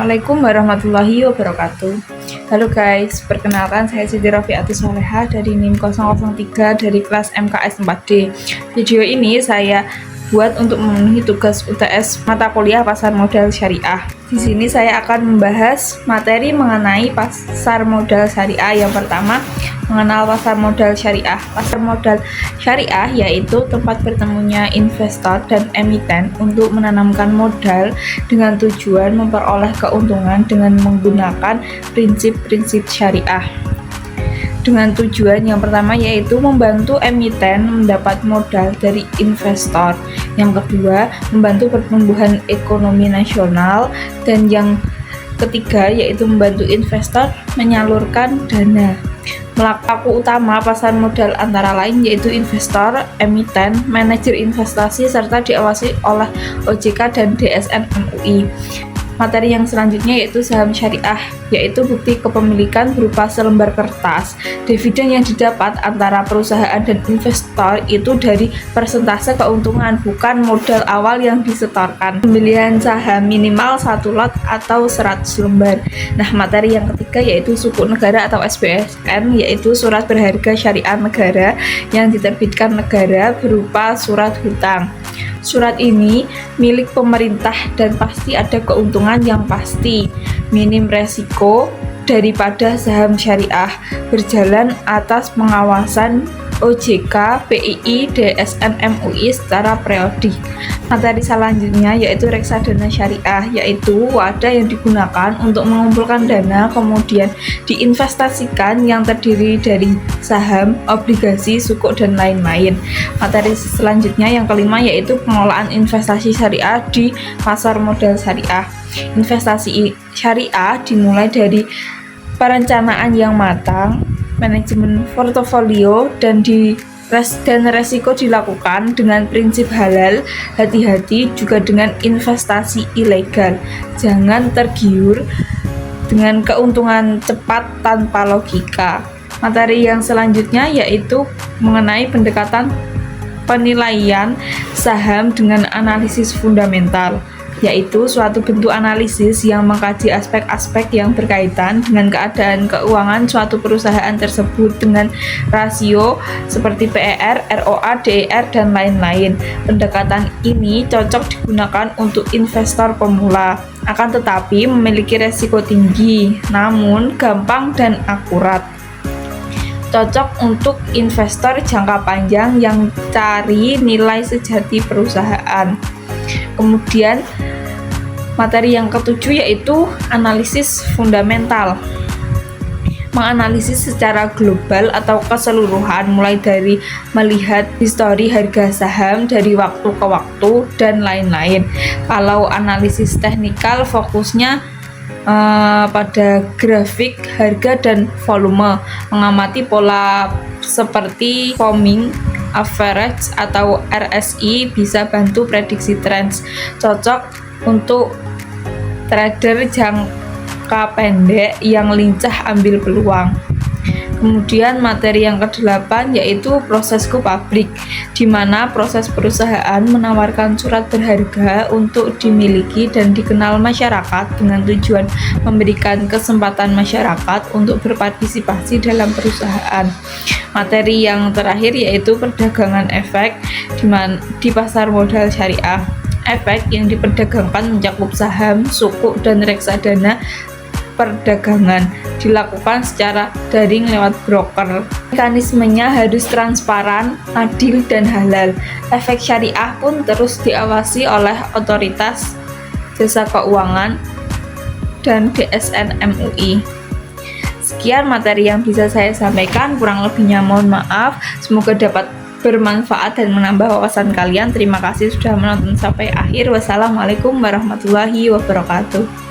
Assalamualaikum warahmatullahi wabarakatuh. Halo guys, perkenalkan saya Siti Rofiatus Soleha dari NIM 003 dari kelas MKS 4D. Video ini saya buat untuk memenuhi tugas UTS mata kuliah pasar modal syariah. Di sini saya akan membahas materi mengenai pasar modal syariah. Yang pertama, mengenal pasar modal syariah. Pasar modal syariah yaitu tempat bertemunya investor dan emiten untuk menanamkan modal dengan tujuan memperoleh keuntungan dengan menggunakan prinsip-prinsip syariah. Dengan tujuan yang pertama yaitu membantu emiten mendapat modal dari investor. Yang kedua, membantu pertumbuhan ekonomi nasional. Dan yang ketiga yaitu membantu investor menyalurkan dana. Pelaku utama pasar modal antara lain yaitu investor, emiten, manajer investasi, serta diawasi oleh OJK dan DSN MUI. Materi yang selanjutnya yaitu saham syariah, yaitu bukti kepemilikan berupa selembar kertas. Dividen yang didapat antara perusahaan dan investor itu dari persentase keuntungan, bukan modal awal yang disetorkan. Pembelian saham minimal 1 lot atau 100 lembar. Nah, materi yang ketiga yaitu sukuk negara atau SBSN, yaitu surat berharga syariah negara yang diterbitkan negara berupa surat hutang. Surat ini milik pemerintah dan pasti ada keuntungan yang pasti, minim resiko daripada saham syariah, berjalan atas pengawasan OJK, PII, DSN MUI secara periodik. Materi selanjutnya yaitu reksadana syariah, yaitu wadah yang digunakan untuk mengumpulkan dana kemudian diinvestasikan yang terdiri dari saham, obligasi, sukuk, dan lain-lain. Materi selanjutnya yang kelima yaitu pengelolaan investasi syariah di pasar modal syariah. Investasi syariah dimulai dari perencanaan yang matang, manajemen portofolio, dan resiko dilakukan dengan prinsip halal. Hati-hati juga dengan investasi ilegal. Jangan tergiur dengan keuntungan cepat tanpa logika. Materi yang selanjutnya yaitu mengenai pendekatan penilaian saham dengan analisis fundamental, yaitu suatu bentuk analisis yang mengkaji aspek-aspek yang berkaitan dengan keadaan keuangan suatu perusahaan tersebut dengan rasio seperti PER, ROA, DER, dan lain-lain. Pendekatan ini cocok digunakan untuk investor pemula, akan tetapi memiliki resiko tinggi, namun gampang dan akurat. Cocok untuk investor jangka panjang yang cari nilai sejati perusahaan. Kemudian materi yang ketujuh yaitu analisis fundamental. Menganalisis secara global atau keseluruhan, mulai dari melihat histori harga saham dari waktu ke waktu dan lain-lain. Kalau analisis teknikal fokusnya pada grafik harga dan volume, mengamati pola seperti moving average atau RSI bisa bantu prediksi trends. Cocok untuk trader jangka pendek yang lincah ambil peluang. Kemudian materi yang ke-8 yaitu proses go public, di mana proses perusahaan menawarkan surat berharga untuk dimiliki dan dikenal masyarakat dengan tujuan memberikan kesempatan masyarakat untuk berpartisipasi dalam perusahaan. Materi yang terakhir yaitu perdagangan efek di pasar modal syariah. Efek yang diperdagangkan mencakup saham, sukuk, dan reksadana perdagangan, dilakukan secara daring lewat broker. Mekanismenya harus transparan, adil, dan halal. Efek syariah pun terus diawasi oleh otoritas jasa keuangan dan DSN MUI. Sekian materi yang bisa saya sampaikan, kurang lebihnya mohon maaf. Semoga dapat bermanfaat dan menambah wawasan kalian. Terima kasih sudah menonton sampai akhir. Wassalamualaikum warahmatullahi wabarakatuh.